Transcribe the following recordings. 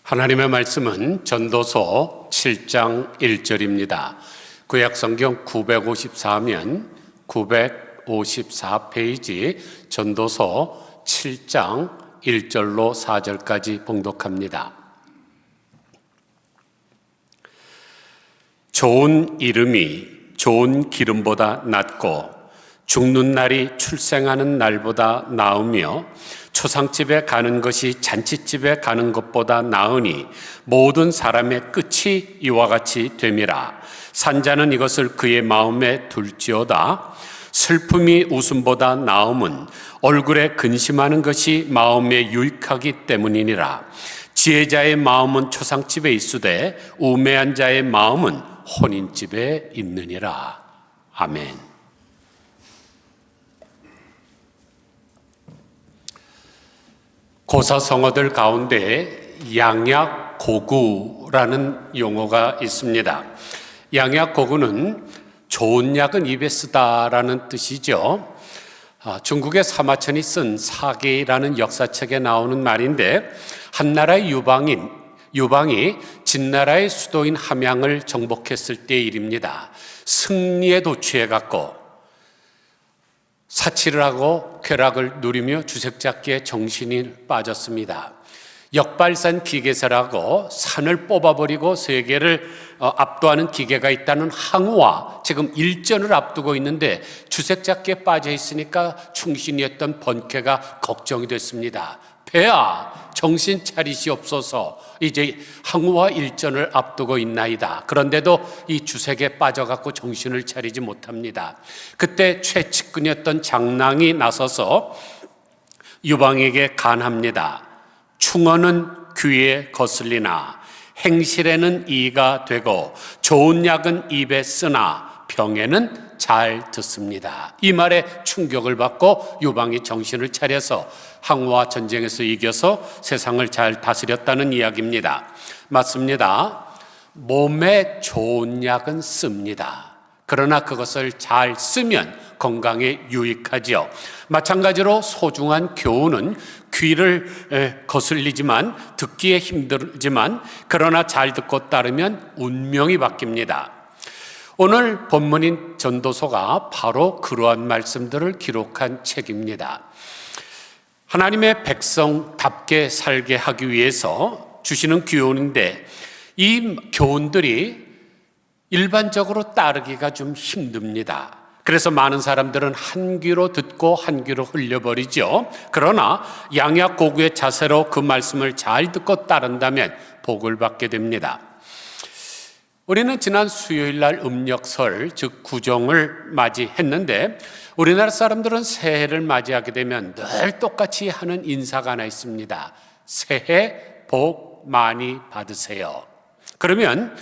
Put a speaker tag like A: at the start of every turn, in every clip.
A: 하나님의 말씀은 전도서 7장 1절입니다. 구약성경 954면 954페이지 전도서 7장 1절로 4절까지 봉독합니다. 좋은 이름이 좋은 기름보다 낫고 죽는 날이 출생하는 날보다 나으며 초상집에 가는 것이 잔치집에 가는 것보다 나으니 모든 사람의 끝이 이와 같이 됨이라. 산자는 이것을 그의 마음에 둘지어다. 슬픔이 웃음보다 나음은 얼굴에 근심하는 것이 마음에 유익하기 때문이니라. 지혜자의 마음은 초상집에 있으되 우매한 자의 마음은 혼인집에 있느니라. 아멘. 고사성어들 가운데 양약고구라는 용어가 있습니다. 양약고구는 좋은 약은 입에 쓰다라는 뜻이죠. 중국의 사마천이 쓴 사계라는 역사책에 나오는 말인데, 한나라의 유방이 진나라의 수도인 함양을 정복했을 때의 일입니다. 승리에 도취해갖고 사치를 하고 쾌락을 누리며 주색잡기에 정신이 빠졌습니다. 역발산 기계사라고 산을 뽑아버리고 세계를 압도하는 기계가 있다는 항우와 지금 일전을 앞두고 있는데 주색잡기에 빠져 있으니까 충신이었던 번쾌가 걱정이 됐습니다. 폐하, 정신 차리시옵소서. 이제 항우와 일전을 앞두고 있나이다. 그런데도 이 주색에 빠져갖고 정신을 차리지 못합니다. 그때 최측근이었던 장랑이 나서서 유방에게 간합니다. 충언은 귀에 거슬리나 행실에는 이가 되고 좋은 약은 입에 쓰나 병에는 잘 듣습니다. 이 말에 충격을 받고 유방이 정신을 차려서 항우와 전쟁에서 이겨서 세상을 잘 다스렸다는 이야기입니다. 맞습니다. 몸에 좋은 약은 씁니다. 그러나 그것을 잘 쓰면 건강에 유익하지요. 마찬가지로 소중한 교훈은 귀를 거슬리지만 듣기에 힘들지만 그러나 잘 듣고 따르면 운명이 바뀝니다. 오늘 본문인 전도서가 바로 그러한 말씀들을 기록한 책입니다. 하나님의 백성답게 살게 하기 위해서 주시는 교훈인데 이 교훈들이 일반적으로 따르기가 좀 힘듭니다. 그래서 많은 사람들은 한 귀로 듣고 한 귀로 흘려버리죠. 그러나 양약고구의 자세로 그 말씀을 잘 듣고 따른다면 복을 받게 됩니다. 우리는 지난 수요일 날 음력설, 즉 구정을 맞이했는데 우리나라 사람들은 새해를 맞이하게 되면 늘 똑같이 하는 인사가 하나 있습니다. 새해 복 많이 받으세요. 그러면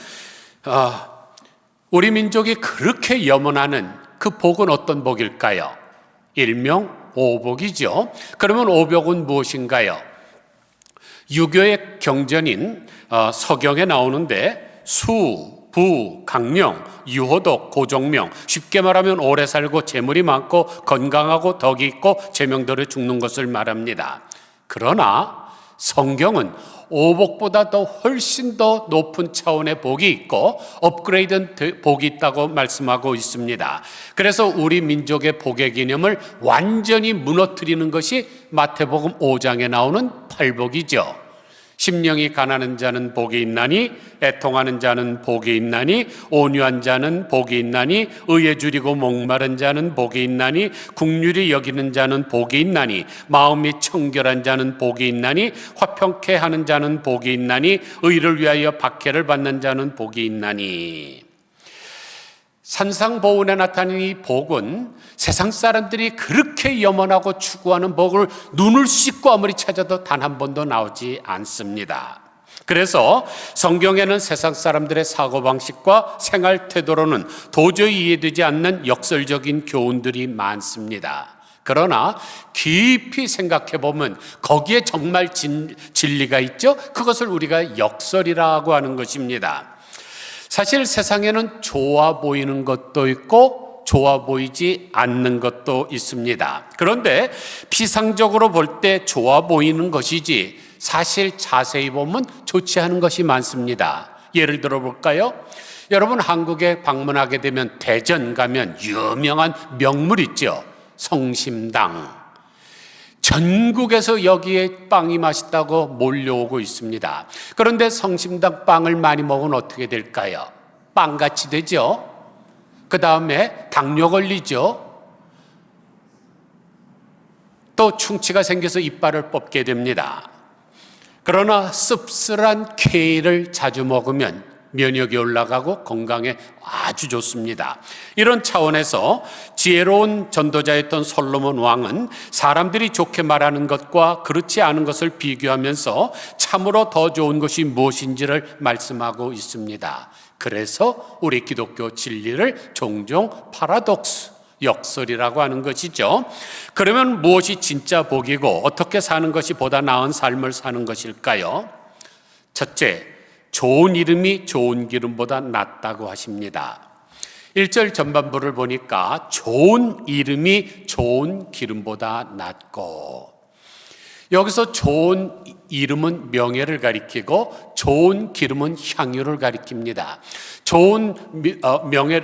A: 우리 민족이 그렇게 염원하는 그 복은 어떤 복일까요? 일명 오복이죠. 그러면 오복은 무엇인가요? 유교의 경전인 서경에 나오는데 수, 부, 강령, 유호독, 고종명, 쉽게 말하면 오래 살고 재물이 많고 건강하고 덕이 있고 제명들에 죽는 것을 말합니다. 그러나 성경은 오복보다 더 훨씬 더 높은 차원의 복이 있고 업그레이드된 복이 있다고 말씀하고 있습니다. 그래서 우리 민족의 복의 개념을 완전히 무너뜨리는 것이 마태복음 5장에 나오는 팔복이죠. 심령이 가난한 자는 복이 있나니 애통하는 자는 복이 있나니 온유한 자는 복이 있나니 의에 줄이고 목마른 자는 복이 있나니 긍휼히 여기는 자는 복이 있나니 마음이 청결한 자는 복이 있나니 화평케 하는 자는 복이 있나니 의를 위하여 박해를 받는 자는 복이 있나니. 산상보훈에 나타나는 이 복은 세상 사람들이 그렇게 염원하고 추구하는 복을 눈을 씻고 아무리 찾아도 단 한 번도 나오지 않습니다. 그래서 성경에는 세상 사람들의 사고방식과 생활 태도로는 도저히 이해되지 않는 역설적인 교훈들이 많습니다. 그러나 깊이 생각해 보면 거기에 정말 진리가 있죠. 그것을 우리가 역설이라고 하는 것입니다. 사실 세상에는 좋아 보이는 것도 있고 좋아 보이지 않는 것도 있습니다. 그런데 피상적으로 볼 때 좋아 보이는 것이지 사실 자세히 보면 좋지 않은 것이 많습니다. 예를 들어 볼까요? 여러분 한국에 방문하게 되면 대전 가면 유명한 명물 있죠. 성심당. 전국에서 여기에 빵이 맛있다고 몰려오고 있습니다. 그런데 성심당 빵을 많이 먹으면 어떻게 될까요? 빵같이 되죠. 그 다음에 당뇨 걸리죠. 또 충치가 생겨서 이빨을 뽑게 됩니다. 그러나 씁쓸한 케일을 자주 먹으면 면역이 올라가고 건강에 아주 좋습니다. 이런 차원에서 지혜로운 전도자였던 솔로몬 왕은 사람들이 좋게 말하는 것과 그렇지 않은 것을 비교하면서 참으로 더 좋은 것이 무엇인지를 말씀하고 있습니다. 그래서 우리 기독교 진리를 종종 파라독스, 역설이라고 하는 것이죠. 그러면 무엇이 진짜 복이고 어떻게 사는 것이 보다 나은 삶을 사는 것일까요? 첫째, 좋은 이름이 좋은 기름보다 낫다고 하십니다. 1절 전반부를 보니까 좋은 이름이 좋은 기름보다 낫고, 여기서 좋은 이름은 명예를 가리키고 좋은 기름은 향유를 가리킵니다. 좋은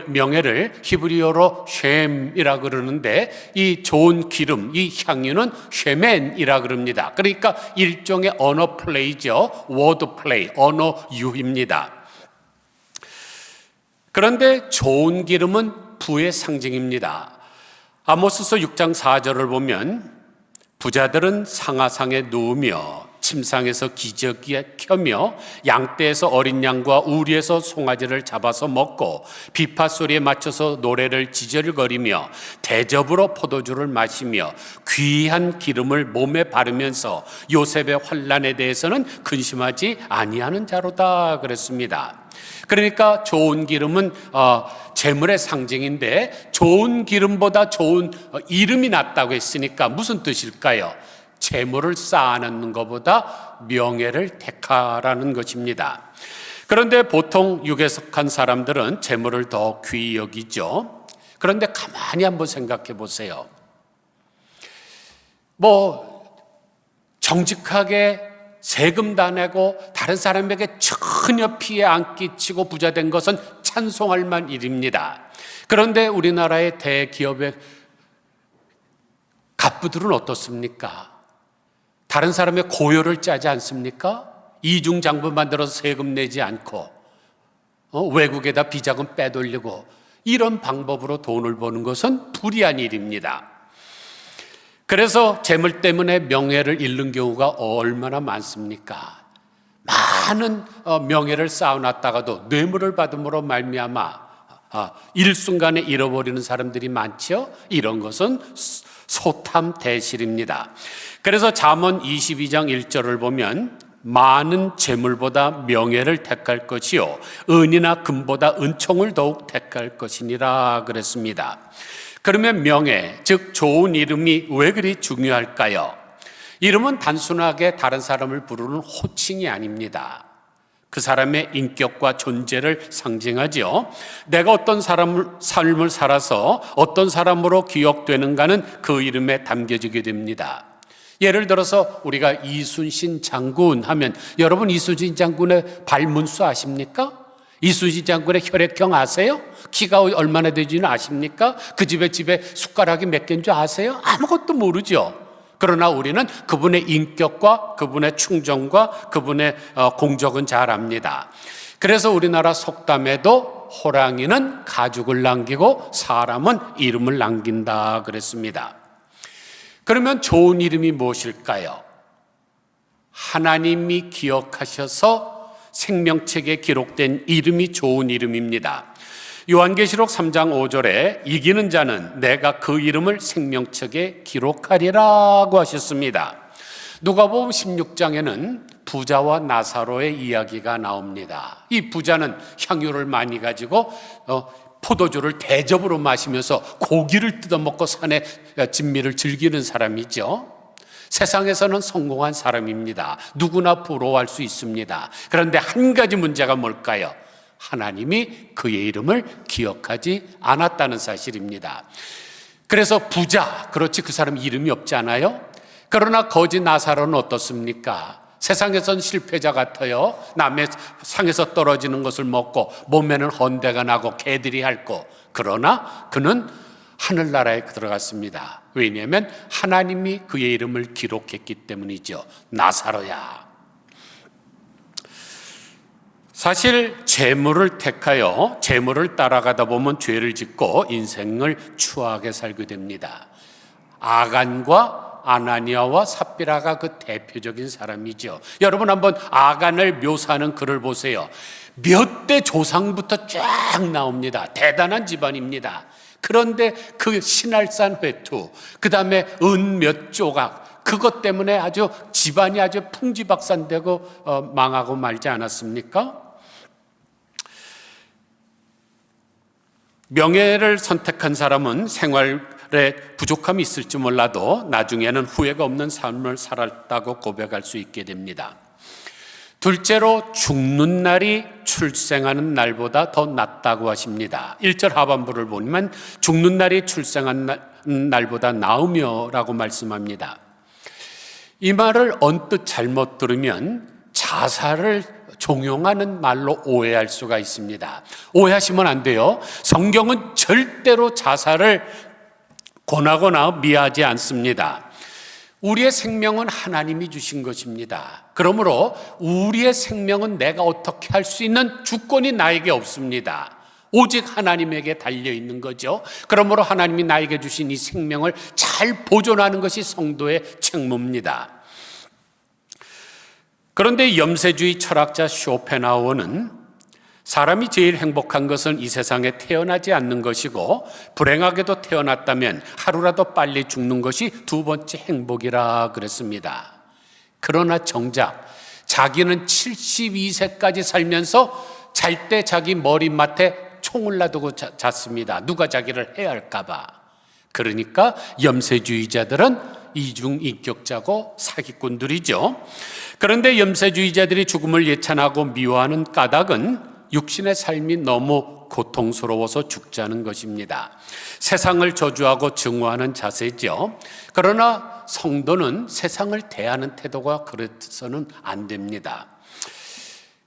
A: 명예를 히브리어로 쉔이라 그러는데 이 좋은 기름, 이 향유는 쉐멘이라 그럽니다. 그러니까 일종의 언어 플레이죠. 워드 플레이, 언어 유희입니다. 그런데 좋은 기름은 부의 상징입니다. 아모스서 6장 4절을 보면 부자들은 상하상에 누우며 침상에서 기저귀에 켜며 양떼에서 어린 양과 우리에서 송아지를 잡아서 먹고 비파 소리에 맞춰서 노래를 지저귀거리며 대접으로 포도주를 마시며 귀한 기름을 몸에 바르면서 요셉의 환난에 대해서는 근심하지 아니하는 자로다 그랬습니다. 그러니까 좋은 기름은 재물의 상징인데 좋은 기름보다 좋은 이름이 낫다고 했으니까 무슨 뜻일까요? 재물을 쌓아놓는 것보다 명예를 택하라는 것입니다. 그런데 보통 육에 속한 사람들은 재물을 더 귀히 여기죠. 그런데 가만히 한번 생각해 보세요. 정직하게 세금 다 내고 다른 사람에게 전혀 피해 안 끼치고 부자 된 것은 찬송할 만 일입니다. 그런데 우리나라의 대기업의 갑부들은 어떻습니까? 다른 사람의 고요를 짜지 않습니까? 이중장부 만들어서 세금 내지 않고 외국에다 비자금 빼돌리고 이런 방법으로 돈을 버는 것은 불의한 일입니다. 그래서 재물 때문에 명예를 잃는 경우가 얼마나 많습니까? 많은 명예를 쌓아놨다가도 뇌물을 받음으로 말미암아 일순간에 잃어버리는 사람들이 많죠. 이런 것은 소탐대실입니다. 그래서 잠언 22장 1절을 보면 많은 재물보다 명예를 택할 것이요 은이나 금보다 은총을 더욱 택할 것이니라 그랬습니다. 그러면 명예, 즉 좋은 이름이 왜 그리 중요할까요? 이름은 단순하게 다른 사람을 부르는 호칭이 아닙니다. 그 사람의 인격과 존재를 상징하죠. 내가 어떤 삶을 살아서 어떤 사람으로 기억되는가는 그 이름에 담겨지게 됩니다. 예를 들어서 우리가 이순신 장군 하면 여러분 이순신 장군의 발문수 아십니까? 이순신 장군의 혈액형 아세요? 키가 얼마나 되지는 아십니까? 그 집에 숟가락이 몇 개인 줄 아세요? 아무것도 모르죠. 그러나 우리는 그분의 인격과 그분의 충정과 그분의 공적은 잘 압니다. 그래서 우리나라 속담에도 호랑이는 가죽을 남기고 사람은 이름을 남긴다 그랬습니다. 그러면 좋은 이름이 무엇일까요? 하나님이 기억하셔서 생명책에 기록된 이름이 좋은 이름입니다. 요한계시록 3장 5절에 이기는 자는 내가 그 이름을 생명책에 기록하리라고 하셨습니다. 누가복음 16장에는 부자와 나사로의 이야기가 나옵니다. 이 부자는 향유를 많이 가지고 포도주를 대접으로 마시면서 고기를 뜯어먹고 산의 진미를 즐기는 사람이죠. 세상에서는 성공한 사람입니다. 누구나 부러워할 수 있습니다. 그런데 한 가지 문제가 뭘까요? 하나님이 그의 이름을 기억하지 않았다는 사실입니다. 그래서 부자, 그렇지 그 사람 이름이 없지 않아요? 그러나 거지 나사로는 어떻습니까? 세상에선 실패자 같아요. 남의 상에서 떨어지는 것을 먹고 몸에는 헌대가 나고 개들이 핥고, 그러나 그는 하늘나라에 들어갔습니다. 왜냐하면 하나님이 그의 이름을 기록했기 때문이죠. 나사로야. 사실 재물을 택하여 재물을 따라가다 보면 죄를 짓고 인생을 추하게 살게 됩니다. 아간과 아나니아와 삽비라가 그 대표적인 사람이죠. 여러분 한번 아간을 묘사하는 글을 보세요. 몇 대 조상부터 쫙 나옵니다. 대단한 집안입니다. 그런데 그 신할산 회투, 그 다음에 은 몇 조각, 그것 때문에 아주 집안이 아주 풍지박산되고 망하고 말지 않았습니까? 명예를 선택한 사람은 생활에 부족함이 있을지 몰라도 나중에는 후회가 없는 삶을 살았다고 고백할 수 있게 됩니다. 둘째로 죽는 날이 출생하는 날보다 더 낫다고 하십니다. 1절 하반부를 보면 죽는 날이 출생한 날보다 나으며 라고 말씀합니다. 이 말을 언뜻 잘못 들으면 자살을 종용하는 말로 오해할 수가 있습니다. 오해하시면 안 돼요. 성경은 절대로 자살을 권하거나 미하지 않습니다. 우리의 생명은 하나님이 주신 것입니다. 그러므로 우리의 생명은 내가 어떻게 할 수 있는 주권이 나에게 없습니다. 오직 하나님에게 달려있는 거죠. 그러므로 하나님이 나에게 주신 이 생명을 잘 보존하는 것이 성도의 책무입니다. 그런데 염세주의 철학자 쇼펜하우어는 사람이 제일 행복한 것은 이 세상에 태어나지 않는 것이고 불행하게도 태어났다면 하루라도 빨리 죽는 것이 두 번째 행복이라 그랬습니다. 그러나 정작 자기는 72세까지 살면서 잘 때 자기 머리맡에 총을 놔두고 잤습니다. 누가 자기를 해할까 봐. 그러니까 염세주의자들은 이중인격자고 사기꾼들이죠. 그런데 염세주의자들이 죽음을 예찬하고 미워하는 까닭은 육신의 삶이 너무 고통스러워서 죽자는 것입니다. 세상을 저주하고 증오하는 자세죠. 그러나 성도는 세상을 대하는 태도가 그래서는 안 됩니다.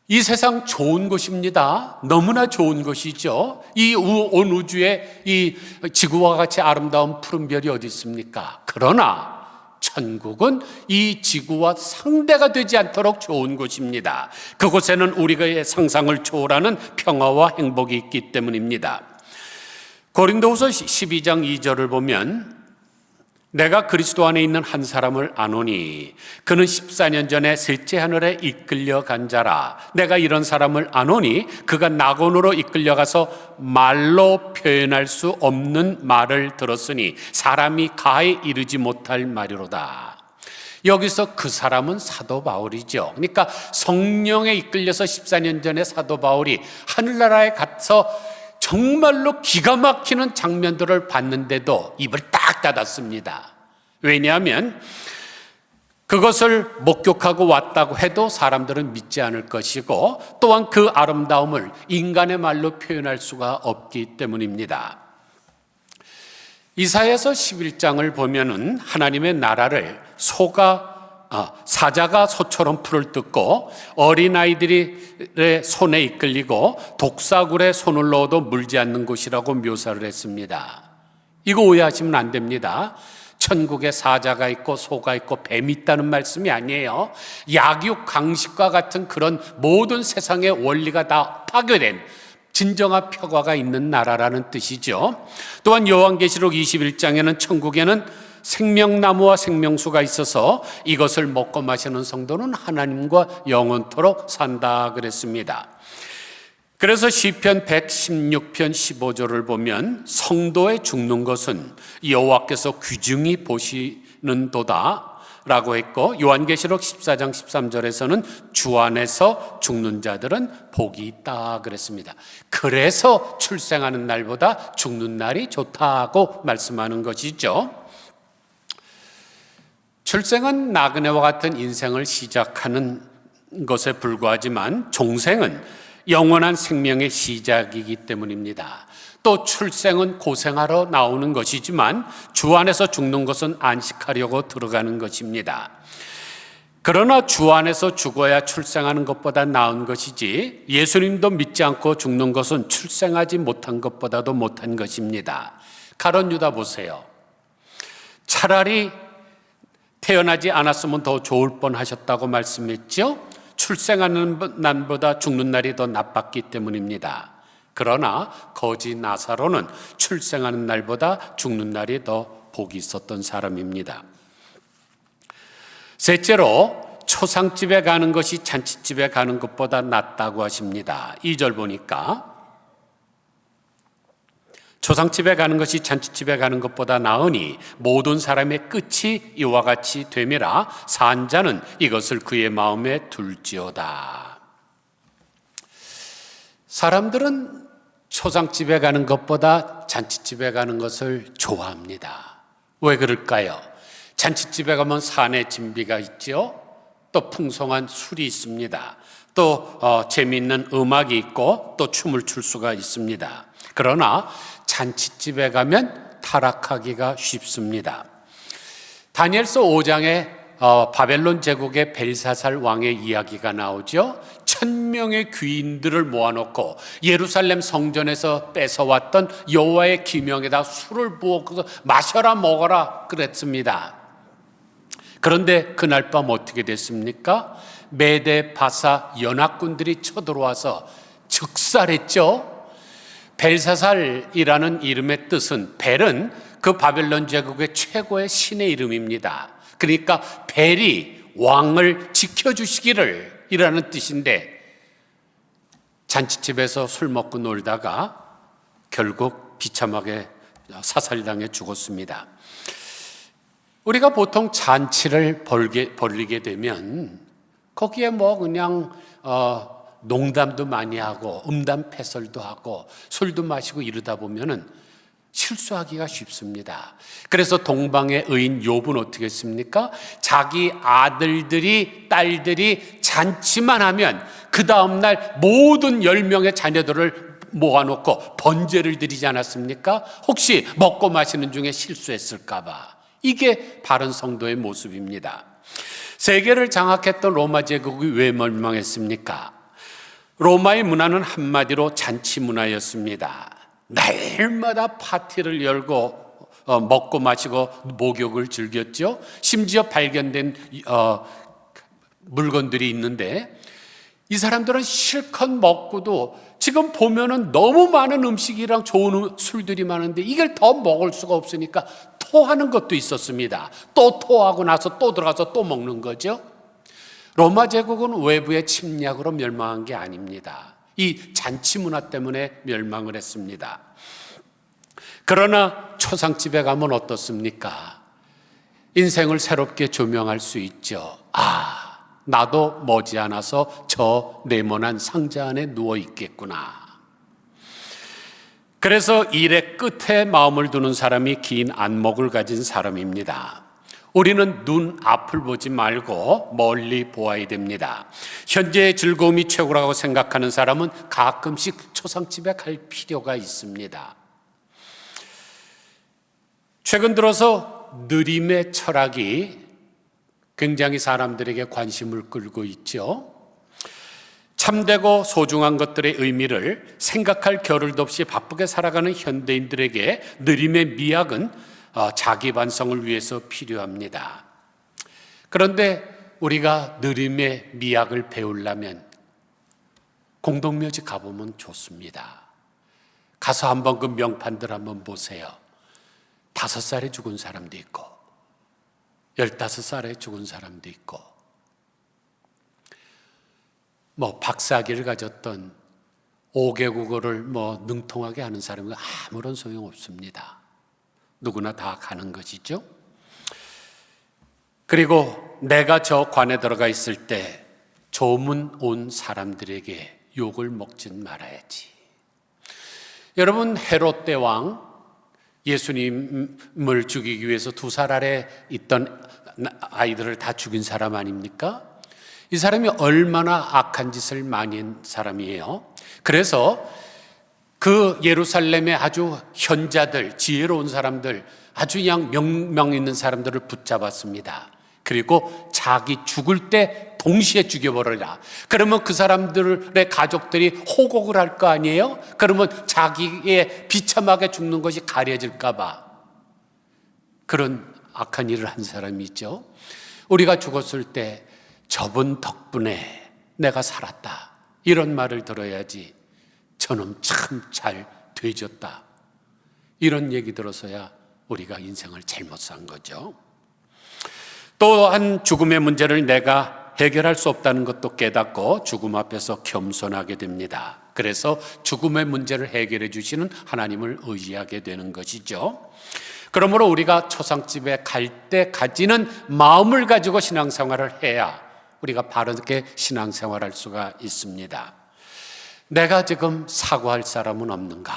A: 이 세상 좋은 것입니다. 너무나 좋은 것이죠. 이 온 우주에 이 지구와 같이 아름다운 푸른 별이 어디 있습니까? 그러나 천국은 이 지구와 상대가 되지 않도록 좋은 곳입니다. 그곳에는 우리의 상상을 초월하는 평화와 행복이 있기 때문입니다. 고린도후서 12장 2절을 보면 내가 그리스도 안에 있는 한 사람을 아노니 그는 14년 전에 셋째 하늘에 이끌려 간 자라. 내가 이런 사람을 아노니 그가 낙원으로 이끌려가서 말로 표현할 수 없는 말을 들었으니 사람이 가에 이르지 못할 말이로다. 여기서 그 사람은 사도 바울이죠. 그러니까 성령에 이끌려서 14년 전에 사도 바울이 하늘나라에 가서 정말로 기가 막히는 장면들을 봤는데도 입을 딱 닫았습니다. 왜냐하면 그것을 목격하고 왔다고 해도 사람들은 믿지 않을 것이고 또한 그 아름다움을 인간의 말로 표현할 수가 없기 때문입니다. 이사야서 11장을 보면은 하나님의 나라를 사자가 소처럼 풀을 뜯고 어린아이들의 손에 이끌리고 독사굴에 손을 넣어도 물지 않는 곳이라고 묘사를 했습니다. 이거 오해하시면 안 됩니다. 천국에 사자가 있고 소가 있고 뱀이 있다는 말씀이 아니에요. 약육 강식과 같은 그런 모든 세상의 원리가 다 파괴된 진정한 평화가 있는 나라라는 뜻이죠. 또한 요한계시록 21장에는 천국에는 생명나무와 생명수가 있어서 이것을 먹고 마시는 성도는 하나님과 영원토록 산다 그랬습니다. 그래서 시편 116편 15절을 보면 성도의 죽는 것은 여호와께서 귀중히 보시는도다 라고 했고 요한계시록 14장 13절에서는 주 안에서 죽는 자들은 복이 있다 그랬습니다. 그래서 출생하는 날보다 죽는 날이 좋다고 말씀하는 것이죠. 출생은 나그네와 같은 인생을 시작하는 것에 불과하지만 종생은 영원한 생명의 시작이기 때문입니다. 또 출생은 고생하러 나오는 것이지만 주 안에서 죽는 것은 안식하려고 들어가는 것입니다. 그러나 주 안에서 죽어야 출생하는 것보다 나은 것이지 예수님도 믿지 않고 죽는 것은 출생하지 못한 것보다도 못한 것입니다. 가룟 유다 보세요. 차라리 태어나지 않았으면 더 좋을 뻔하셨다고 말씀했죠. 출생하는 날보다 죽는 날이 더 나빴기 때문입니다. 그러나 거지 나사로는 출생하는 날보다 죽는 날이 더 복이 있었던 사람입니다. 셋째로 초상집에 가는 것이 잔치집에 가는 것보다 낫다고 하십니다. 2절 보니까 초상집에 가는 것이 잔치집에 가는 것보다 나으니 모든 사람의 끝이 이와 같이 됨이라 산 자는 이것을 그의 마음에 둘지어다. 사람들은 초상집에 가는 것보다 잔치집에 가는 것을 좋아합니다. 왜 그럴까요? 잔치집에 가면 산의 진비가 있죠. 또 풍성한 술이 있습니다. 또 재미있는 음악이 있고 또 춤을 출 수가 있습니다. 그러나 잔치집에 가면 타락하기가 쉽습니다. 다니엘서 5장에 바벨론 제국의 벨사살 왕의 이야기가 나오죠. 1000명의 귀인들을 모아놓고 예루살렘 성전에서 뺏어왔던 여호와의 기명에다 술을 부어서 마셔라 먹어라 그랬습니다. 그런데 그날 밤 어떻게 됐습니까? 메데 바사 연합군들이 쳐들어와서 즉살했죠. 벨사살이라는 이름의 뜻은, 벨은 그 바벨론 제국의 최고의 신의 이름입니다. 그러니까 벨이 왕을 지켜주시기를 이라는 뜻인데, 잔치집에서 술 먹고 놀다가 결국 비참하게 사살당해 죽었습니다. 우리가 보통 잔치를 벌리게 되면 거기에 그냥 농담도 많이 하고 음담패설도 하고 술도 마시고 이러다 보면은 실수하기가 쉽습니다. 그래서 동방의 의인 욥은 어떻게 했습니까? 자기 아들들이 딸들이 잔치만 하면 그 다음날 모든 10명의 자녀들을 모아놓고 번제를 드리지 않았습니까? 혹시 먹고 마시는 중에 실수했을까 봐. 이게 바른 성도의 모습입니다. 세계를 장악했던 로마 제국이 왜 멸망했습니까? 로마의 문화는 한마디로 잔치 문화였습니다. 날마다 파티를 열고 먹고 마시고 목욕을 즐겼죠. 심지어 발견된 물건들이 있는데 이 사람들은 실컷 먹고도 지금 보면은 너무 많은 음식이랑 좋은 술들이 많은데 이걸 더 먹을 수가 없으니까 토하는 것도 있었습니다. 또 토하고 나서 또 들어가서 또 먹는 거죠. 로마 제국은 외부의 침략으로 멸망한 게 아닙니다. 이 잔치 문화 때문에 멸망을 했습니다. 그러나 초상집에 가면 어떻습니까? 인생을 새롭게 조명할 수 있죠. 나도 머지않아서 저 네모난 상자 안에 누워 있겠구나. 그래서 일의 끝에 마음을 두는 사람이 긴 안목을 가진 사람입니다. 우리는 눈 앞을 보지 말고 멀리 보아야 됩니다. 현재의 즐거움이 최고라고 생각하는 사람은 가끔씩 초상집에 갈 필요가 있습니다. 최근 들어서 느림의 철학이 굉장히 사람들에게 관심을 끌고 있죠. 참되고 소중한 것들의 의미를 생각할 겨를도 없이 바쁘게 살아가는 현대인들에게 느림의 미학은 자기 반성을 위해서 필요합니다. 그런데 우리가 느림의 미학을 배우려면 공동묘지 가보면 좋습니다. 가서 한번 그 명판들 한번 보세요. 5살에 죽은 사람도 있고 15살에 죽은 사람도 있고 박사학위를 가졌던 5개 국어를 능통하게 하는 사람은 아무런 소용없습니다. 누구나 다 가는 것이죠. 그리고 내가 저 관에 들어가 있을 때 조문 온 사람들에게 욕을 먹진 말아야지. 여러분, 헤롯 대왕 예수님을 죽이기 위해서 2살 아래 있던 아이들을 다 죽인 사람 아닙니까? 이 사람이 얼마나 악한 짓을 많이 한 사람이에요. 그래서 그 예루살렘의 아주 현자들, 지혜로운 사람들, 아주 그냥 명명 있는 사람들을 붙잡았습니다. 그리고 자기 죽을 때 동시에 죽여버려라. 그러면 그 사람들의 가족들이 호곡을 할 거 아니에요? 그러면 자기의 비참하게 죽는 것이 가려질까 봐 그런 악한 일을 한 사람이 있죠. 우리가 죽었을 때 저분 덕분에 내가 살았다, 이런 말을 들어야지 저놈 참 잘 되졌다, 이런 얘기 들어서야 우리가 인생을 잘못 산 거죠. 또한 죽음의 문제를 내가 해결할 수 없다는 것도 깨닫고 죽음 앞에서 겸손하게 됩니다. 그래서 죽음의 문제를 해결해 주시는 하나님을 의지하게 되는 것이죠. 그러므로 우리가 초상집에 갈 때까지는 마음을 가지고 신앙생활을 해야 우리가 바르게 신앙생활할 수가 있습니다. 내가 지금 사과할 사람은 없는가?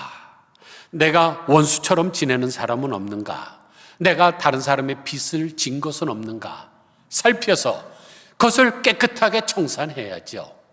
A: 내가 원수처럼 지내는 사람은 없는가? 내가 다른 사람의 빚을 진 것은 없는가? 살펴서 그것을 깨끗하게 청산해야죠.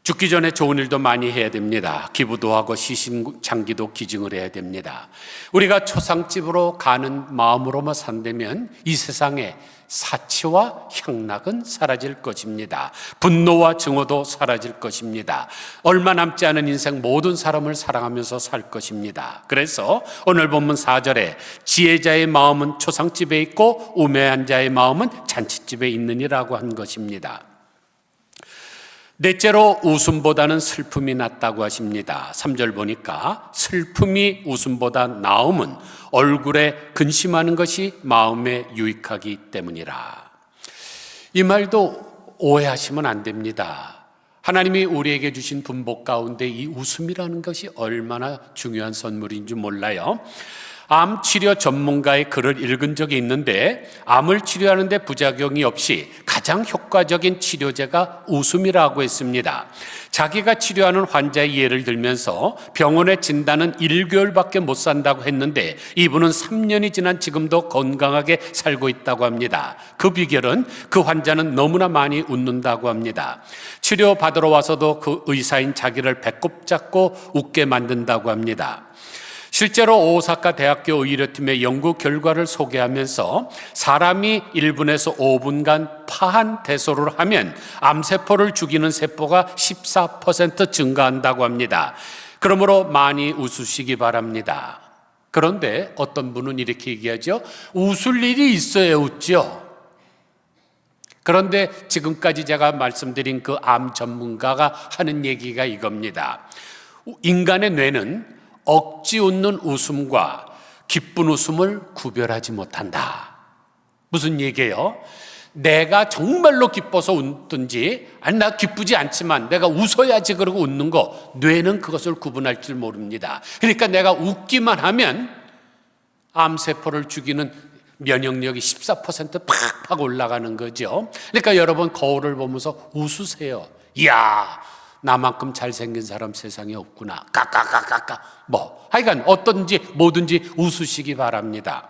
A: 죽기 전에 좋은 일도 많이 해야 됩니다. 기부도 하고 시신장기도 기증을 해야 됩니다. 우리가 초상집으로 가는 마음으로만 산다면 이 세상에 사치와 향락은 사라질 것입니다. 분노와 증오도 사라질 것입니다. 얼마 남지 않은 인생 모든 사람을 사랑하면서 살 것입니다. 그래서 오늘 본문 4절에 지혜자의 마음은 초상집에 있고 우매한 자의 마음은 잔치집에 있느니라고 한 것입니다. 넷째로 웃음보다는 슬픔이 낫다고 하십니다. 3절 보니까 슬픔이 웃음보다 나음은 얼굴에 근심하는 것이 마음에 유익하기 때문이라. 이 말도 오해하시면 안 됩니다. 하나님이 우리에게 주신 분복 가운데 이 웃음이라는 것이 얼마나 중요한 선물인지 몰라요. 암 치료 전문가의 글을 읽은 적이 있는데 암을 치료하는데 부작용이 없이 가장 효과적인 치료제가 웃음이라고 했습니다. 자기가 치료하는 환자의 예를 들면서 병원의 진단은 1개월밖에 못 산다고 했는데 이분은 3년이 지난 지금도 건강하게 살고 있다고 합니다. 그 비결은 그 환자는 너무나 많이 웃는다고 합니다. 치료받으러 와서도 그 의사인 자기를 배꼽 잡고 웃게 만든다고 합니다. 실제로 오사카 대학교 의료팀의 연구 결과를 소개하면서 사람이 1분에서 5분간 파한 대소를 하면 암세포를 죽이는 세포가 14% 증가한다고 합니다. 그러므로 많이 웃으시기 바랍니다. 그런데 어떤 분은 이렇게 얘기하죠. 웃을 일이 있어야 웃죠. 그런데 지금까지 제가 말씀드린 그 암 전문가가 하는 얘기가 이겁니다. 인간의 뇌는 억지 웃는 웃음과 기쁜 웃음을 구별하지 못한다. 무슨 얘기예요? 내가 정말로 기뻐서 웃든지, 아니 나 기쁘지 않지만 내가 웃어야지 그러고 웃는 거, 뇌는 그것을 구분할 줄 모릅니다. 그러니까 내가 웃기만 하면 암세포를 죽이는 면역력이 14% 팍팍 올라가는 거죠. 그러니까 여러분 거울을 보면서 웃으세요. 이야, 나만큼 잘생긴 사람 세상에 없구나. 까까까까까. 하여간 어떤지 뭐든지 웃으시기 바랍니다.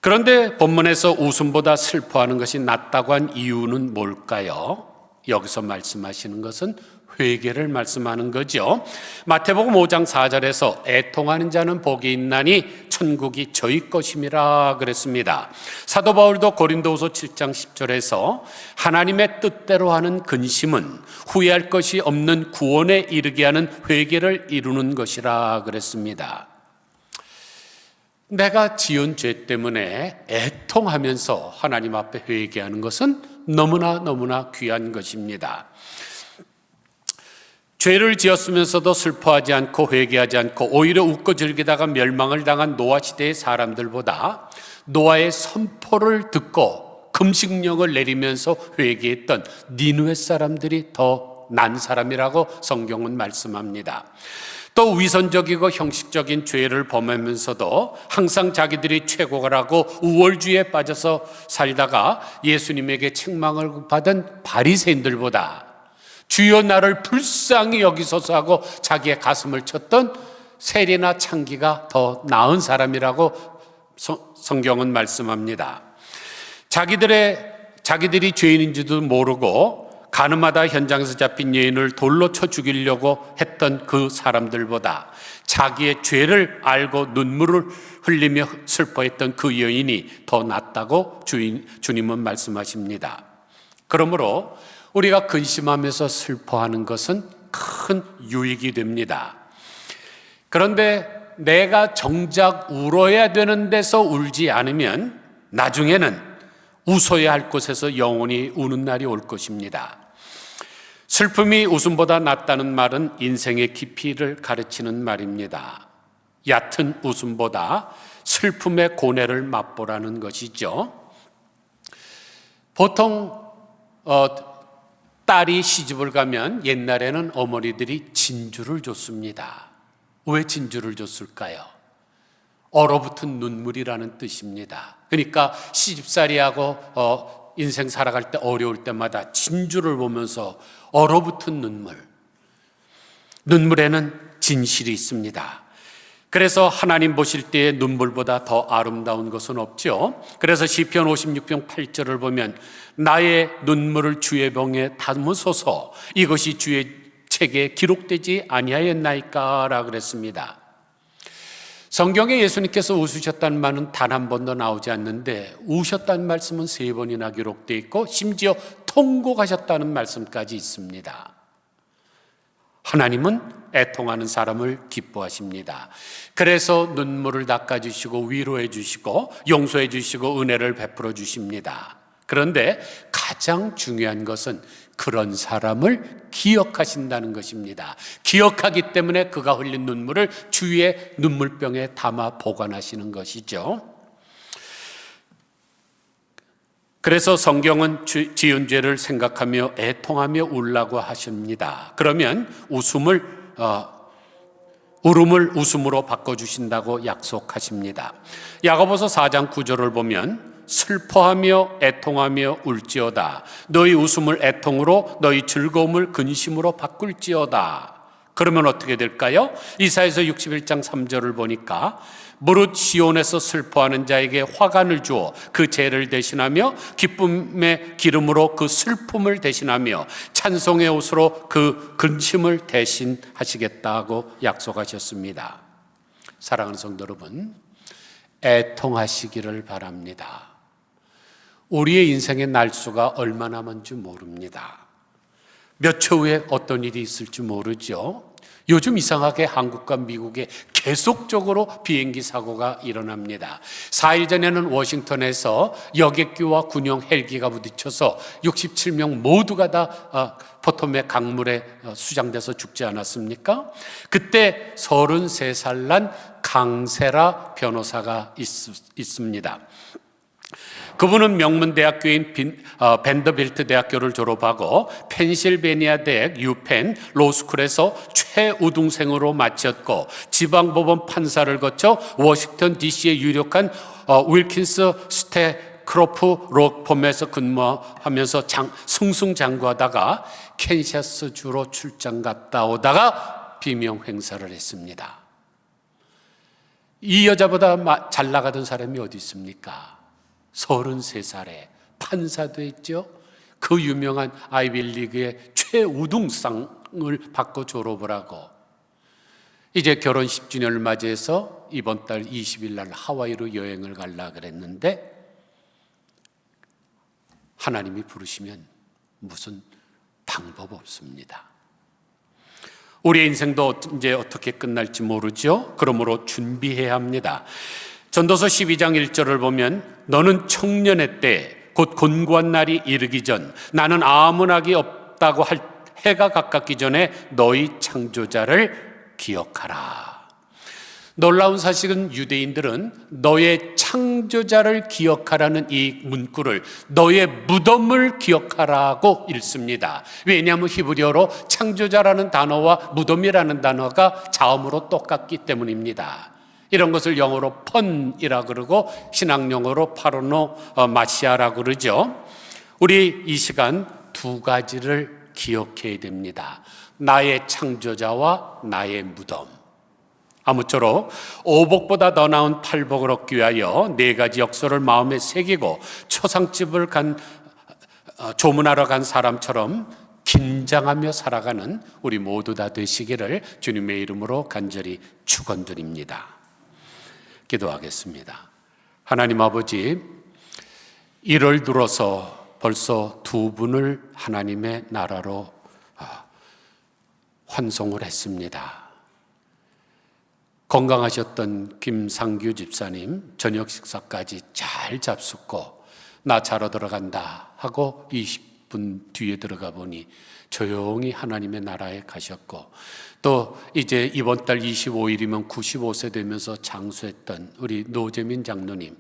A: 그런데 본문에서 웃음보다 슬퍼하는 것이 낫다고 한 이유는 뭘까요? 여기서 말씀하시는 것은 회개를 말씀하는 거죠. 마태복음 5장 4절에서 애통하는 자는 복이 있나니 천국이 저희 것임이라 그랬습니다. 사도 바울도 고린도후서 7장 10절에서 하나님의 뜻대로 하는 근심은 후회할 것이 없는 구원에 이르게 하는 회개를 이루는 것이라 그랬습니다. 내가 지은 죄 때문에 애통하면서 하나님 앞에 회개하는 것은 너무나 귀한 것입니다. 죄를 지었으면서도 슬퍼하지 않고 회개하지 않고 오히려 웃고 즐기다가 멸망을 당한 노아 시대의 사람들보다 노아의 선포를 듣고 금식령을 내리면서 회개했던 니느웨 사람들이 더 난 사람이라고 성경은 말씀합니다. 또 위선적이고 형식적인 죄를 범하면서도 항상 자기들이 최고라고 우월주의에 빠져서 살다가 예수님에게 책망을 받은 바리새인들보다 주여 나를 불쌍히 여기소서 하고 자기의 가슴을 쳤던 세리나 창기가 더 나은 사람이라고 성경은 말씀합니다. 자기들이 죄인인지도 모르고 가늠하다 현장에서 잡힌 여인을 돌로 쳐 죽이려고 했던 그 사람들보다 자기의 죄를 알고 눈물을 흘리며 슬퍼했던 그 여인이 더 낫다고 주님은 말씀하십니다. 그러므로 우리가 근심하면서 슬퍼하는 것은 큰 유익이 됩니다. 그런데 내가 정작 울어야 되는 데서 울지 않으면 나중에는 웃어야 할 곳에서 영원히 우는 날이 올 것입니다. 슬픔이 웃음보다 낫다는 말은 인생의 깊이를 가르치는 말입니다. 얕은 웃음보다 슬픔의 고뇌를 맛보라는 것이죠. 보통 딸이 시집을 가면 옛날에는 어머니들이 진주를 줬습니다. 왜 진주를 줬을까요? 얼어붙은 눈물이라는 뜻입니다. 그러니까 시집살이하고 인생 살아갈 때 어려울 때마다 진주를 보면서 얼어붙은 눈물에는 진실이 있습니다. 그래서 하나님 보실 때의 눈물보다 더 아름다운 것은 없죠. 그래서 시편 56편 8절을 보면 나의 눈물을 주의 병에 담으소서 이것이 주의 책에 기록되지 아니하였나이까 라고 그랬습니다. 성경에 예수님께서 웃으셨다는 말은 단 한 번도 나오지 않는데 우셨다는 말씀은 3번이나 기록되어 있고 심지어 통곡하셨다는 말씀까지 있습니다. 하나님은 애통하는 사람을 기뻐하십니다. 그래서 눈물을 닦아주시고 위로해 주시고 용서해 주시고 은혜를 베풀어 주십니다. 그런데 가장 중요한 것은 그런 사람을 기억하신다는 것입니다. 기억하기 때문에 그가 흘린 눈물을 주위의 눈물병에 담아 보관하시는 것이죠. 그래서 성경은 지은 죄를 생각하며 애통하며 울라고 하십니다. 그러면 울음을 웃음으로 바꿔주신다고 약속하십니다. 야고보서 4장 9절을 보면 슬퍼하며 애통하며 울지어다. 너희 웃음을 애통으로 너희 즐거움을 근심으로 바꿀지어다. 그러면 어떻게 될까요? 이사야서 61장 3절을 보니까 무릇 시온에서 슬퍼하는 자에게 화관을 주어 그 죄를 대신하며 기쁨의 기름으로 그 슬픔을 대신하며 찬송의 옷으로 그 근심을 대신하시겠다고 약속하셨습니다. 사랑하는 성도 여러분, 애통하시기를 바랍니다. 우리의 인생의 날수가 얼마나 먼지 모릅니다. 몇 초 후에 어떤 일이 있을지 모르죠. 요즘 이상하게 한국과 미국에 계속적으로 비행기 사고가 일어납니다. 4일 전에는 워싱턴에서 여객기와 군용 헬기가 부딪혀서 67명 모두가 다 포토맥 강물에 수장돼서 죽지 않았습니까? 그때 33살 난 강세라 변호사가 있습니다. 그분은 명문대학교인 밴더빌트 대학교를 졸업하고 펜실베니아 대학 유펜 로스쿨에서 최우등생으로 마쳤고 지방법원 판사를 거쳐 워싱턴 DC의 유력한 윌킨스 스테크로프 록펌에서 근무하면서 승승장구하다가 캔셔스 주로 출장 갔다 오다가 비명 행사를 했습니다. 이 여자보다 잘 나가던 사람이 어디 있습니까? 33살에 판사도 했죠. 그 유명한 아이빌리그의 최우등상을 받고 졸업을 하고 이제 결혼 10주년을 맞이해서 이번 달 20일 날 하와이로 여행을 가려고 그랬는데 하나님이 부르시면 무슨 방법 없습니다. 우리의 인생도 이제 어떻게 끝날지 모르죠. 그러므로 준비해야 합니다. 전도서 12장 1절을 보면 너는 청년의 때 곧 곤고한 날이 이르기 전 나는 아무 낙이 없다고 할 해가 가깝기 전에 너희 창조자를 기억하라. 놀라운 사실은 유대인들은 너의 창조자를 기억하라는 이 문구를 너의 무덤을 기억하라고 읽습니다. 왜냐하면 히브리어로 창조자라는 단어와 무덤이라는 단어가 자음으로 똑같기 때문입니다. 이런 것을 영어로 펀이라고 그러고 신학용어로 파르노 마시아라고 그러죠. 우리 이 시간 두 가지를 기억해야 됩니다. 나의 창조자와 나의 무덤. 아무쪼록 오복보다 더 나은 팔복을 얻기 위하여 4가지 역설을 마음에 새기고 초상집을 조문하러 간 사람처럼 긴장하며 살아가는 우리 모두 다 되시기를 주님의 이름으로 간절히 축원드립니다. 기도하겠습니다. 하나님 아버지, 1월 들어서 벌써 두 분을 하나님의 나라로 환송을 했습니다. 건강하셨던 김상규 집사님 저녁 식사까지 잘 잡숫고 나 자러 들어간다 하고 20분 뒤에 들어가 보니 조용히 하나님의 나라에 가셨고, 또 이제 이번 달 25일이면 95세 되면서 장수했던 우리 노재민 장로님,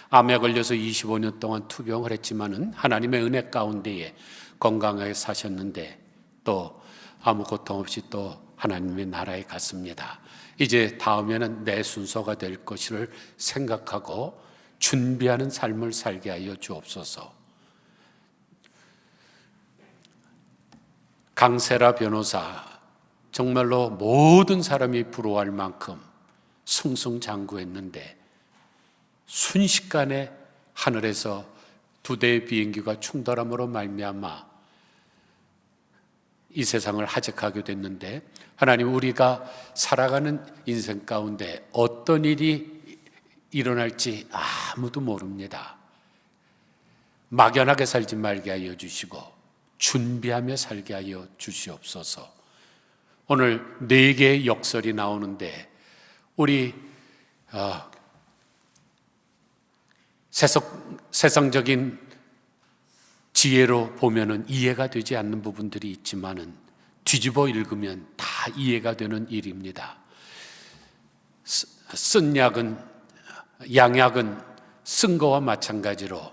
A: 암에 걸려서 25년 동안 투병을 했지만은 하나님의 은혜 가운데에 건강하게 사셨는데 또 아무 고통 없이 또 하나님의 나라에 갔습니다. 이제 다음에는 내 순서가 될 것을 생각하고 준비하는 삶을 살게 하여 주옵소서. 강세라 변호사, 정말로 모든 사람이 부러워할 만큼 승승장구했는데 순식간에 하늘에서 2대의 비행기가 충돌함으로 말미암아 이 세상을 하직하게 됐는데, 하나님, 우리가 살아가는 인생 가운데 어떤 일이 일어날지 아무도 모릅니다. 막연하게 살지 말게 하여 주시고 준비하며 살게 하여 주시옵소서. 오늘 4개의 역설이 나오는데 우리 세상적인 지혜로 보면은 이해가 되지 않는 부분들이 있지만은 뒤집어 읽으면 다 이해가 되는 일입니다. 쓴 약은, 양약은 쓴 거와 마찬가지로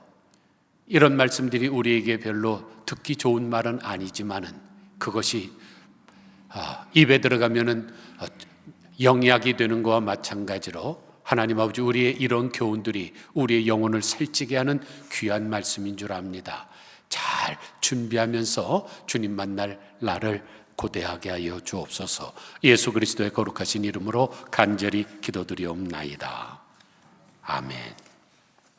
A: 이런 말씀들이 우리에게 별로 듣기 좋은 말은 아니지만은 그것이 입에 들어가면은 영약이 되는 거와 마찬가지로 하나님 아버지, 우리의 이런 교훈들이 우리의 영혼을 살찌게 하는 귀한 말씀인 줄 압니다. 잘 준비하면서 주님 만날 날을 고대하게 하여 주옵소서. 예수 그리스도의 거룩하신 이름으로 간절히 기도드리옵나이다. 아멘.